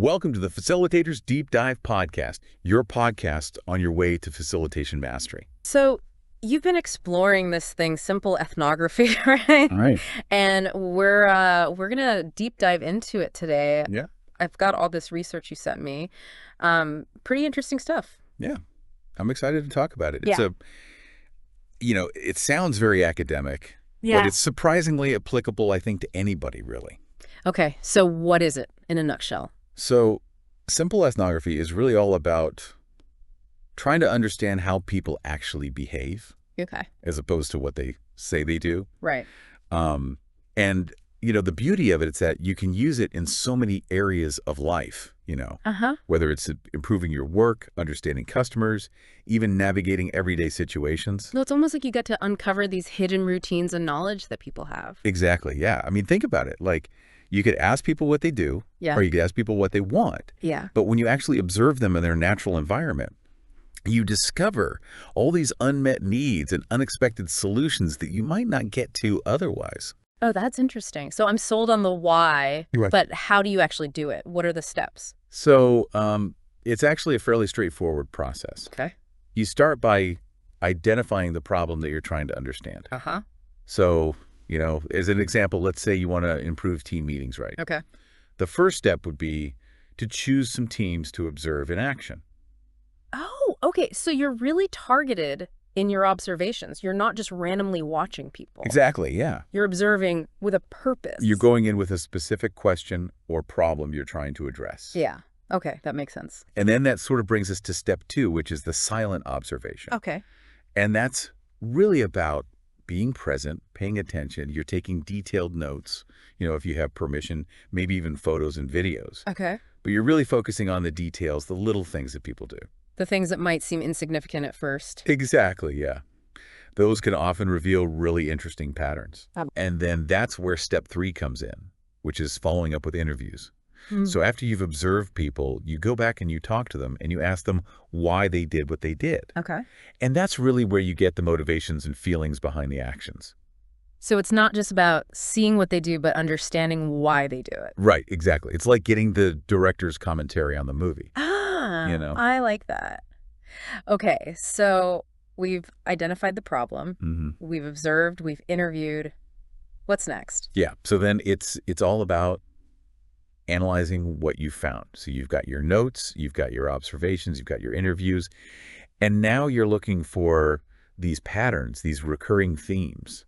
Welcome to the Facilitators Deep Dive Podcast, your podcast on your way to facilitation mastery. So you've been exploring this thing, simple ethnography, right? All right. And we're gonna deep dive into it today. Yeah. I've got all this research you sent me. Pretty interesting stuff. Yeah. I'm excited to talk about it. Yeah. It sounds very academic, but it's surprisingly applicable, I think, to anybody, really. Okay, so what is it in a nutshell? So simple ethnography is really all about trying to understand how people actually behave. Okay. As opposed to what they say they do. Right. And the beauty of it is that you can use it in so many areas of life, whether it's improving your work, understanding customers, even navigating everyday situations. No, it's almost like you get to uncover these hidden routines and knowledge that people have. Exactly. Yeah. I mean, think about it. Like, you could ask people what they do, or you could ask people what they want. Yeah. But when you actually observe them in their natural environment, you discover all these unmet needs and unexpected solutions that you might not get to otherwise. Oh, that's interesting. So I'm sold on the why, Right. But how do you actually do it? What are the steps? So it's actually a fairly straightforward process. Okay. You start by identifying the problem that you're trying to understand. Uh-huh. So, as an example, let's say you want to improve team meetings, right? Okay. The first step would be to choose some teams to observe in action. Oh, okay. So you're really targeted in your observations. You're not just randomly watching people. Exactly, yeah. You're observing with a purpose. You're going in with a specific question or problem you're trying to address. Yeah. Okay, that makes sense. And then that sort of brings us to step 2, which is the silent observation. Okay. And that's really about being present, paying attention. You're taking detailed notes, if you have permission, maybe even photos and videos. Okay. But you're really focusing on the details, the little things that people do. The things that might seem insignificant at first. Exactly, yeah. Those can often reveal really interesting patterns. And then that's where step 3 comes in, which is following up with interviews. So after you've observed people, you go back and you talk to them and you ask them why they did what they did. Okay. And that's really where you get the motivations and feelings behind the actions. So it's not just about seeing what they do, but understanding why they do it. Right, exactly. It's like getting the director's commentary on the movie. I like that. Okay, so we've identified the problem. We've observed, we've interviewed. What's next? Yeah, so then it's all about analyzing what you found. So you've got your notes, you've got your observations, you've got your interviews, and now you're looking for these patterns, these recurring themes.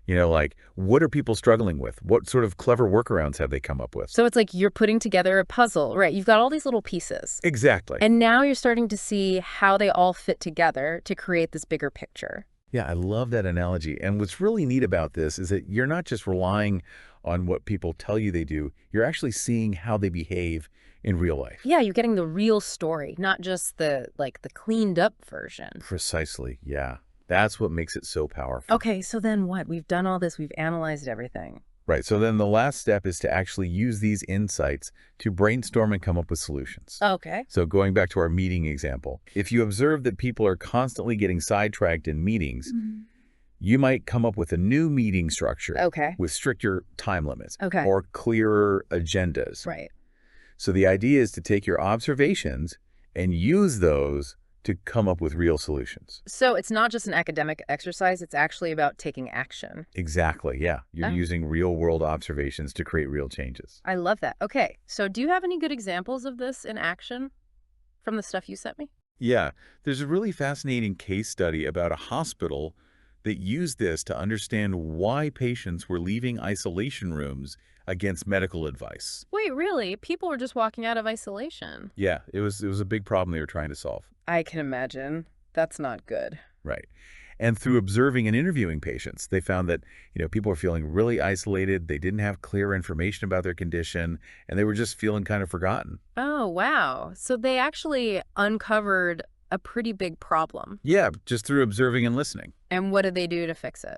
Like, what are people struggling with? What sort of clever workarounds have they come up with? So it's like you're putting together a puzzle, right? You've got all these little pieces. Exactly. And now you're starting to see how they all fit together to create this bigger picture. Yeah, I love that analogy. And what's really neat about this is that you're not just relying on what people tell you they do. You're actually seeing how they behave in real life. Yeah, you're getting the real story, not just the cleaned up version. Precisely, yeah. That's what makes it so powerful. Okay, so then what? We've done all this. We've analyzed everything. Right. So then the last step is to actually use these insights to brainstorm and come up with solutions. Okay. So going back to our meeting example, if you observe that people are constantly getting sidetracked in meetings, you might come up with a new meeting structure with stricter time limits or clearer agendas. Right. So the idea is to take your observations and use those to come up with real solutions. So it's not just an academic exercise, it's actually about taking action. Exactly, yeah. You're using real-world observations to create real changes. I love that. Okay, so do you have any good examples of this in action from the stuff you sent me? Yeah, there's a really fascinating case study about a hospital that used this to understand why patients were leaving isolation rooms against medical advice. Wait, really? People were just walking out of isolation? Yeah, it was a big problem they were trying to solve. I can imagine. That's not good. Right. And through observing and interviewing patients, they found that, people were feeling really isolated. They didn't have clear information about their condition, and they were just feeling kind of forgotten. Oh, wow. So they actually uncovered a pretty big problem. Yeah, just through observing and listening. And what did they do to fix it?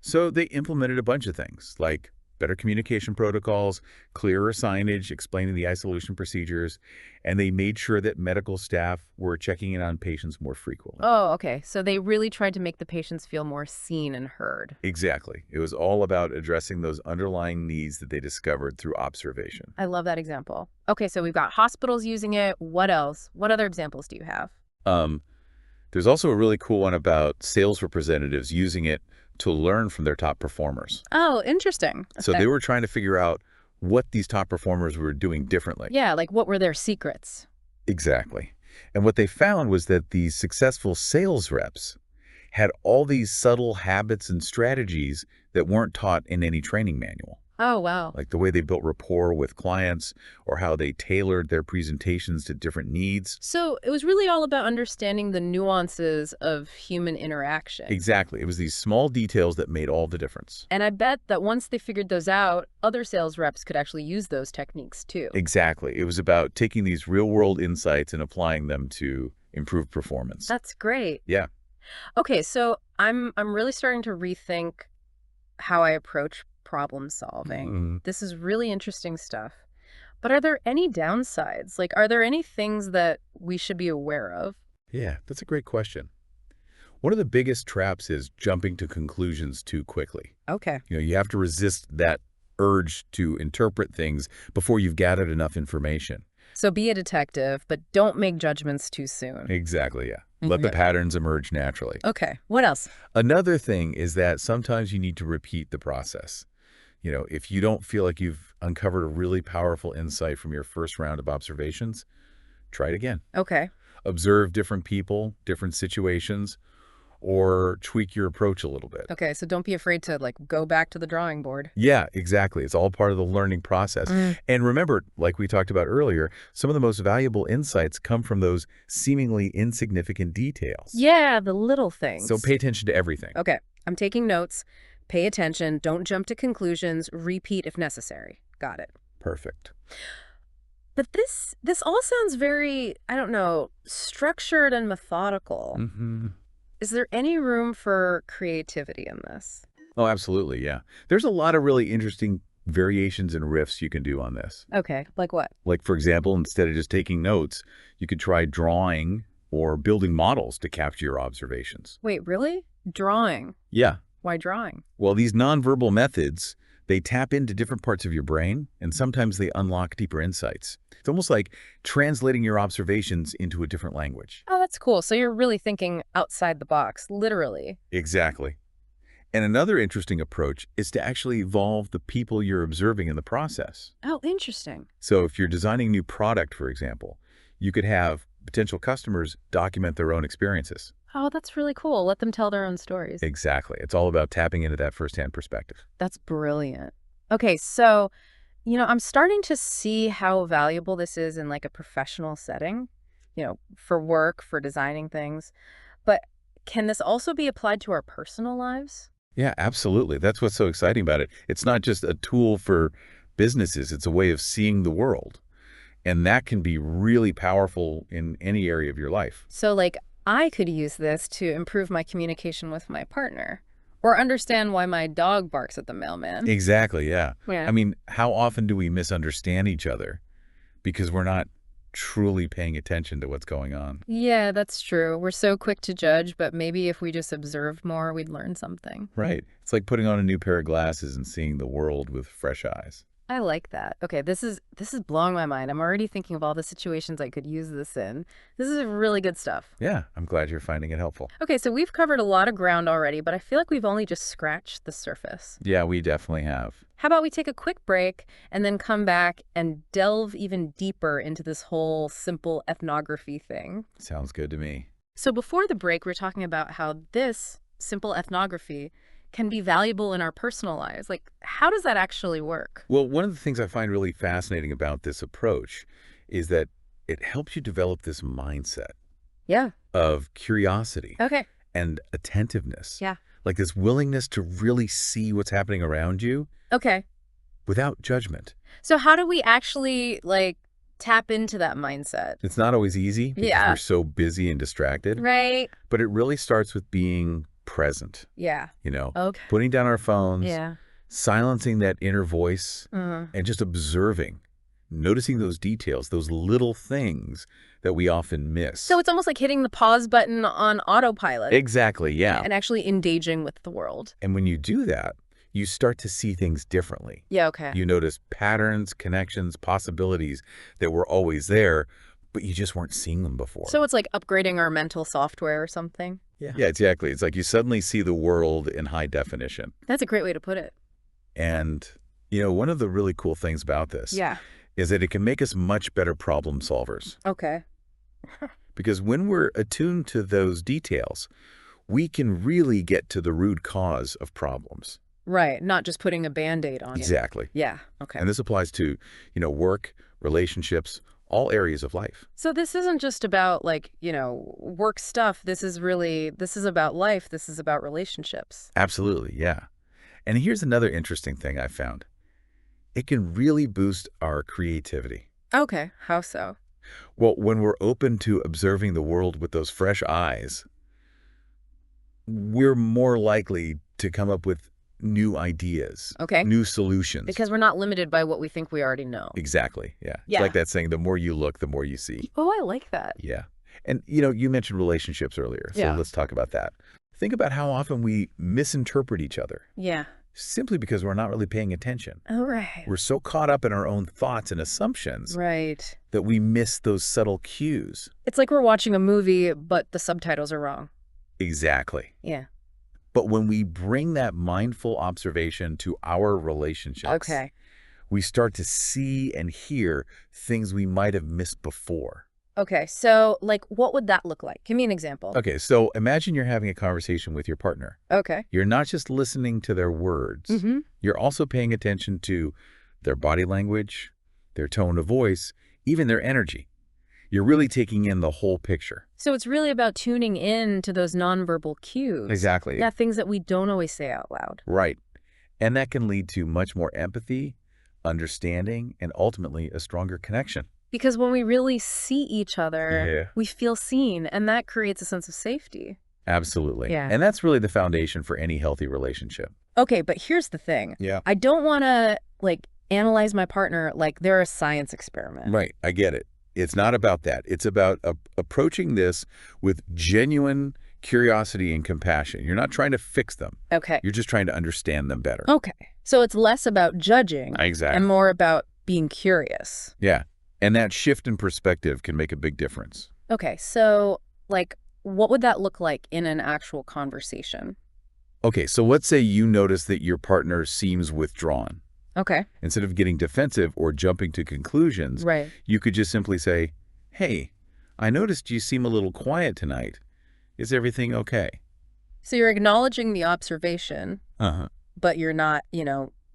So they implemented a bunch of things, like better communication protocols, clearer signage explaining the isolation procedures, and they made sure that medical staff were checking in on patients more frequently. Oh, okay. So they really tried to make the patients feel more seen and heard. Exactly. It was all about addressing those underlying needs that they discovered through observation. I love that example. Okay, so we've got hospitals using it. What else? What other examples do you have? Um, there's also a really cool one about sales representatives using it to learn from their top performers. Oh, interesting. So Okay. they were trying to figure out what these top performers were doing differently. Yeah, like what were their secrets? Exactly. And what they found was that these successful sales reps had all these subtle habits and strategies that weren't taught in any training manual, Oh, wow. like the way they built rapport with clients or how they tailored their presentations to different needs. So it was really all about understanding the nuances of human interaction. Exactly. It was these small details that made all the difference. And I bet that once they figured those out, other sales reps could actually use those techniques too. Exactly. It was about taking these real-world insights and applying them to improve performance. That's great. Yeah. Okay, so I'm really starting to rethink how I approach problem solving. Mhm. This is really interesting stuff. But are there any downsides? Like, are there any things that we should be aware of? Yeah, that's a great question. One of the biggest traps is jumping to conclusions too quickly. Okay. You have to resist that urge to interpret things before you've gathered enough information. So be a detective, but don't make judgments too soon. Exactly, yeah. Let the Yeah. patterns emerge naturally. Okay. What else? Another thing is that sometimes you need to repeat the process. If you don't feel like you've uncovered a really powerful insight from your first round of observations, try it again. Okay. Observe different people, different situations, or tweak your approach a little bit. Okay, so don't be afraid to go back to the drawing board. Yeah, exactly. It's all part of the learning process. And remember, like we talked about earlier, some of the most valuable insights come from those seemingly insignificant details. Yeah, the little things. So pay attention to everything. Okay, I'm taking notes. Pay attention. Don't jump to conclusions. Repeat if necessary. Got it. Perfect. But this all sounds very, I don't know, structured and methodical. Mm-hmm. Is there any room for creativity in this? Oh, absolutely, yeah. There's a lot of really interesting variations and riffs you can do on this. Okay, like what? Like, for example, instead of just taking notes, you could try drawing or building models to capture your observations. Wait, really? Drawing. Yeah. Why drawing? Well, these nonverbal methods, they tap into different parts of your brain, and sometimes they unlock deeper insights. It's almost like translating your observations into a different language. Oh, that's cool. So you're really thinking outside the box, literally. Exactly. And another interesting approach is to actually evolve the people you're observing in the process. Oh, interesting. So if you're designing a new product, for example, you could have potential customers document their own experiences. Oh, that's really cool. Let them tell their own stories. Exactly. It's all about tapping into that firsthand perspective. That's brilliant. Okay, so, I'm starting to see how valuable this is in a professional setting, for work, for designing things. But can this also be applied to our personal lives? Yeah, absolutely. That's what's so exciting about it. It's not just a tool for businesses. It's a way of seeing the world. And that can be really powerful in any area of your life. So, I could use this to improve my communication with my partner or understand why my dog barks at the mailman. Exactly, yeah. Yeah. I mean, how often do we misunderstand each other because we're not truly paying attention to what's going on? Yeah, that's true. We're so quick to judge, but maybe if we just observed more, we'd learn something. Right. It's like putting on a new pair of glasses and seeing the world with fresh eyes. I like that. Okay, this is blowing my mind. I'm already thinking of all the situations I could use this in. This is really good stuff. Yeah, I'm glad you're finding it helpful. Okay, so we've covered a lot of ground already, but I feel like we've only just scratched the surface. Yeah, we definitely have. How about we take a quick break and then come back and delve even deeper into this whole simple ethnography thing? Sounds good to me. So before the break, we're talking about how this simple ethnography can be valuable in our personal lives. How does that actually work? Well, one of the things I find really fascinating about this approach is that it helps you develop this mindset Yeah. of curiosity Okay. and attentiveness. Yeah. Like this willingness to really see what's happening around you Okay. without judgment. So how do we actually, tap into that mindset? It's not always easy because Yeah. we're so busy and distracted, Right. but it really starts with being present, Yeah. Okay. putting down our phones, Yeah. silencing that inner voice Uh, and just observing, noticing those details, those little things that we often miss. so it's almost like hitting the pause button on autopilot. Exactly, yeah. And actually engaging with the world. And when you do that, you start to see things differently. Yeah, okay. You notice patterns, connections, possibilities that were always there, but you just weren't seeing them before. So it's like upgrading our mental software or something? Yeah, exactly. It's like you suddenly see the world in high definition. That's a great way to put it. And, one of the really cool things about this Yeah. is that it can make us much better problem solvers. Okay. Because when we're attuned to those details, we can really get to the root cause of problems. Right. Not just putting a Band-Aid on it. Exactly. Yeah. Okay. And this applies to, work, relationships, all areas of life. So this isn't just about work stuff. This is about life. This is about relationships. Absolutely, yeah. And here's another interesting thing I found. It can really boost our creativity. Okay. How so? Well, when we're open to observing the world with those fresh eyes, we're more likely to come up with new ideas, Okay. new solutions. Because we're not limited by what we think we already know. Exactly, yeah. Yeah. It's like that saying, the more you look, the more you see. Oh, I like that. Yeah. And, you mentioned relationships earlier, so Yeah. let's talk about that. Think about how often we misinterpret each other Yeah. simply because we're not really paying attention. All right. We're so caught up in our own thoughts and assumptions Right. that we miss those subtle cues. It's like we're watching a movie, but the subtitles are wrong. Exactly. Yeah. But when we bring that mindful observation to our relationships, Okay. we start to see and hear things we might have missed before. Okay. So, what would that look like? Give me an example. Okay, so imagine you're having a conversation with your partner. Okay. You're not just listening to their words. Mm-hmm. You're also paying attention to their body language, their tone of voice, even their energy. You're really taking in the whole picture. So it's really about tuning in to those nonverbal cues. Exactly. Yeah, things that we don't always say out loud. Right. And that can lead to much more empathy, understanding, and ultimately a stronger connection. Because when we really see each other, Yeah. we feel seen, and that creates a sense of safety. Absolutely. Yeah. And that's really the foundation for any healthy relationship. Okay, but here's the thing. Yeah. I don't want to, analyze my partner like they're a science experiment. Right. I get it. It's not about that. It's about approaching this with genuine curiosity and compassion. You're not trying to fix them. Okay. You're just trying to understand them better. Okay. So it's less about judging Exactly. and more about being curious. Yeah. And that shift in perspective can make a big difference. Okay, so, what would that look like in an actual conversation? Okay, so let's say you notice that your partner seems withdrawn. Okay. Instead of getting defensive or jumping to conclusions, Right. you could just simply say, "Hey, I noticed you seem a little quiet tonight. Is everything okay?" So you're acknowledging the observation, Uh-huh. but you're not,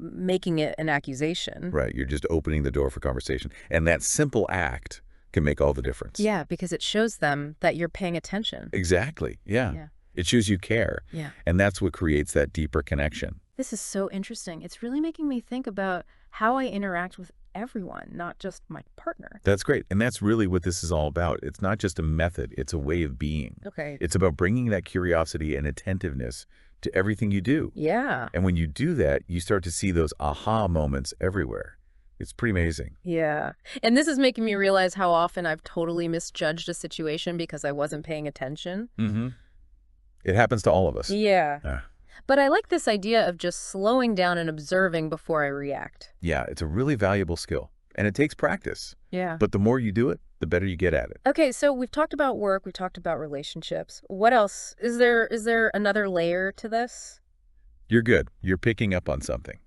making it an accusation. Right, you're just opening the door for conversation. And that simple act can make all the difference. Yeah, because it shows them that you're paying attention. Exactly, yeah. Yeah. It shows you care. Yeah. And that's what creates that deeper connection. This is so interesting. It's really making me think about how I interact with everyone, not just my partner. That's great. And that's really what this is all about. It's not just a method, it's a way of being. Okay. It's about bringing that curiosity and attentiveness to everything you do. Yeah. And when you do that, you start to see those aha moments everywhere. It's pretty amazing. Yeah. And this is making me realize how often I've totally misjudged a situation because I wasn't paying attention. Mm-hmm. It happens to all of us. Yeah. But I like this idea of just slowing down and observing before I react. Yeah, it's a really valuable skill. And it takes practice. Yeah. But the more you do it, the better you get at it. Okay, so we've talked about work, we've talked about relationships. What else? Is there another layer to this? You're good. You're picking up on something.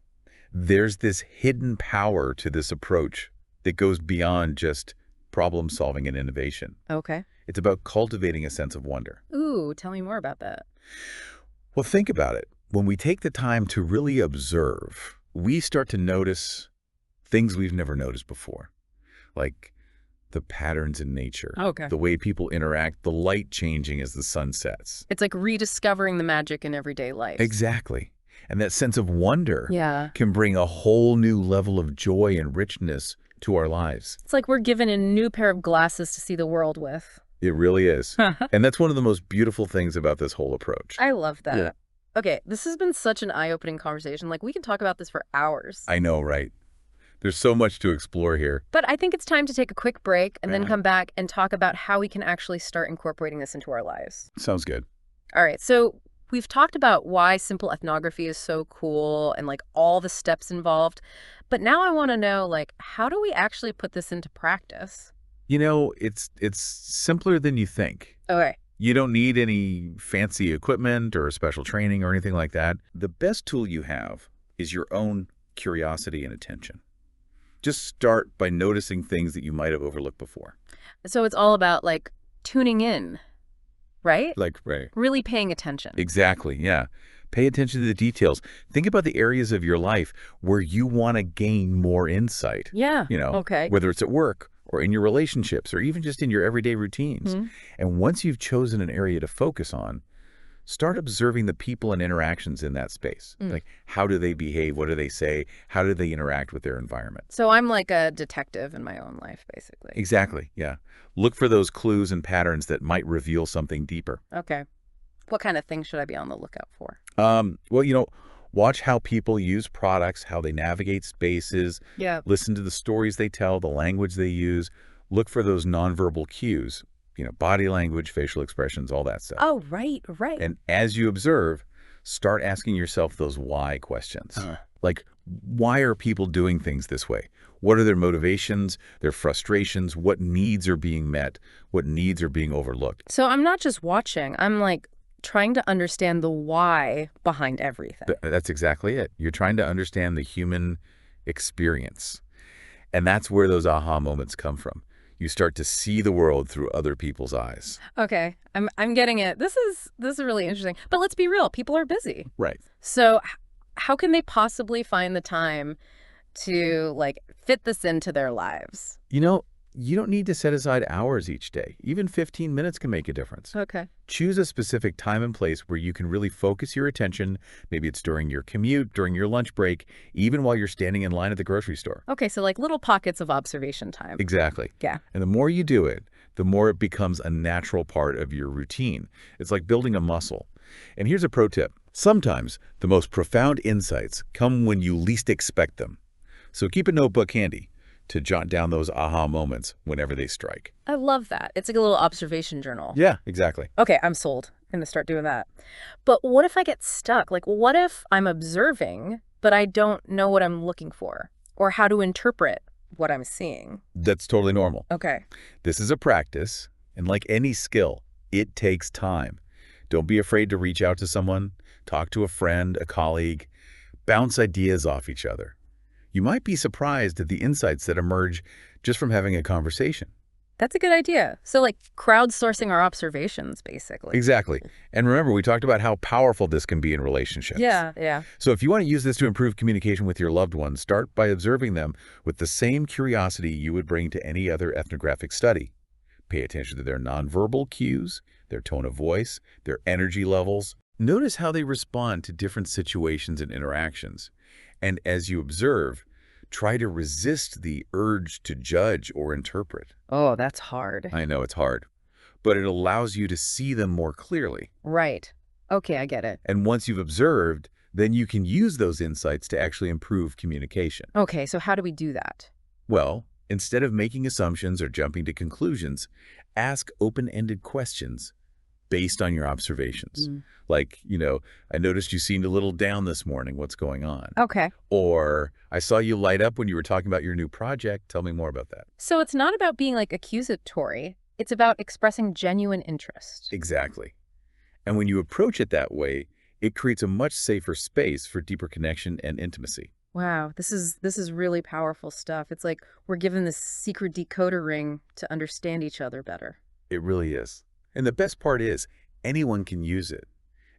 There's this hidden power to this approach that goes beyond just problem solving and innovation. Okay. It's about cultivating a sense of wonder. Ooh, tell me more about that. Well, think about it. When we take the time to really observe, we start to notice things we've never noticed before, like the patterns in nature, Okay. the way people interact, the light changing as the sun sets. It's like rediscovering the magic in everyday life. Exactly. And that sense of wonder Yeah. can bring a whole new level of joy and richness to our lives. It's like we're given a new pair of glasses to see the world with. It really is. And that's one of the most beautiful things about this whole approach. I love that. Yeah. Okay, this has been such an eye-opening conversation. Like, we can talk about this for hours. I know, right? There's so much to explore here. But I think it's time to take a quick break and then Yeah. come back and talk about how we can actually start incorporating this into our lives. Sounds good. All right, so we've talked about why simple ethnography is so cool and like all the steps involved. But now I want to know, like, how do we actually put this into practice? You know, it's simpler than you think. Okay. You don't need any fancy equipment or special training or anything like that. The best tool you have is your own curiosity and attention. Just start by noticing things that you might have overlooked before. So it's all about like tuning in, right? Right. Really paying attention. Exactly, yeah. Pay attention to the details. Think about the areas of your life where you want to gain more insight. Yeah. Okay. Whether it's at work or in your relationships or even just in your everyday routines. Mm-hmm. And once you've chosen an area to focus on, start observing the people and interactions in that space. Like, how do they behave? What do they say? How do they interact with their environment? So I'm like a detective in my own life, basically. Exactly, yeah. Look for those clues and patterns that might reveal something deeper. Okay. What kind of things should I be on the lookout for? Well, watch how people use products, how they navigate spaces. Yeah. Listen to the stories they tell, the language they use. Look for those nonverbal cues, body language, facial expressions, all that stuff. Oh, right. And as you observe, start asking yourself those why questions. Like, why are people doing things this way? What are their motivations, their frustrations? What needs are being met? What needs are being overlooked? So I'm not just watching. I'm like trying to understand the why behind everything. That's exactly it. You're trying to understand the human experience. And that's where those aha moments come from. You start to see the world through other people's eyes. Okay, I'm getting it. This is really interesting. But let's be real. People are busy. Right. So how can they possibly find the time to like fit this into their lives? You don't need to set aside hours each day. Even 15 minutes can make a difference. Okay. Choose a specific time and place where you can really focus your attention. Maybe it's during your commute, during your lunch break, even while you're standing in line at the grocery store. Okay, so like little pockets of observation time. Exactly. Yeah. And the more you do it, the more it becomes a natural part of your routine. It's like building a muscle. And here's a pro tip. Sometimes the most profound insights come when you least expect them. So keep a notebook handy to jot down those aha moments whenever they strike. I love that. It's like a little observation journal. Yeah, exactly. Okay, I'm sold. I'm going to start doing that. But what if I get stuck? Like, what if I'm observing, but I don't know what I'm looking for or how to interpret what I'm seeing? That's totally normal. Okay. This is a practice, and like any skill, it takes time. Don't be afraid to reach out to someone, talk to a friend, a colleague, bounce ideas off each other. You might be surprised at the insights that emerge just from having a conversation. That's a good idea. So like crowdsourcing our observations, basically. Exactly. And remember, we talked about how powerful this can be in relationships. Yeah. So if you want to use this to improve communication with your loved ones, start by observing them with the same curiosity you would bring to any other ethnographic study. Pay attention to their nonverbal cues, their tone of voice, their energy levels. Notice how they respond to different situations and interactions. And as you observe, try to resist the urge to judge or interpret. Oh, that's hard. I know it's hard, but it allows you to see them more clearly. Right. Okay, I get it. And once you've observed, then you can use those insights to actually improve communication. Okay, so how do we do that? Well, instead of making assumptions or jumping to conclusions, ask open-ended questions based on your observations. Like, I noticed you seemed a little down this morning. What's going on? Okay. Or, I saw you light up when you were talking about your new project. Tell me more about that. So it's not about being like accusatory. It's about expressing genuine interest. Exactly. And when you approach it that way, it creates a much safer space for deeper connection and intimacy. Wow, this is really powerful stuff. It's like we're given this secret decoder ring to understand each other better. It really is. And the best part is, anyone can use it.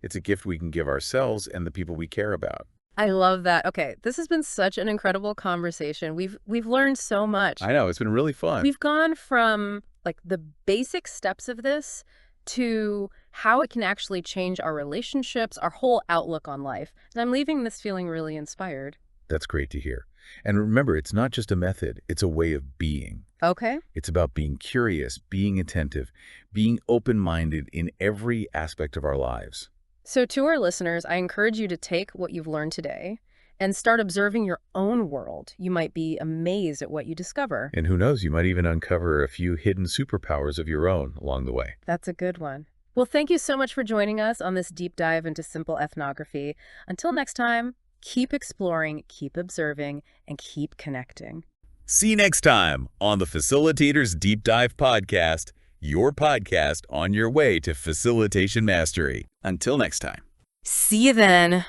It's a gift we can give ourselves and the people we care about. I love that. Okay, this has been such an incredible conversation. We've learned so much. I know, it's been really fun. We've gone from like the basic steps of this to how it can actually change our relationships, our whole outlook on life. And I'm leaving this feeling really inspired. That's great to hear. And remember, it's not just a method, it's a way of being. Okay. It's about being curious, being attentive, being open-minded in every aspect of our lives. So to our listeners, I encourage you to take what you've learned today and start observing your own world. You might be amazed at what you discover. And who knows, you might even uncover a few hidden superpowers of your own along the way. That's a good one. Well, thank you so much for joining us on this deep dive into simple ethnography. Until next time, keep exploring, keep observing, and keep connecting. See you next time on the Facilitators Deep Dive Podcast, your podcast on your way to facilitation mastery. Until next time. See you then.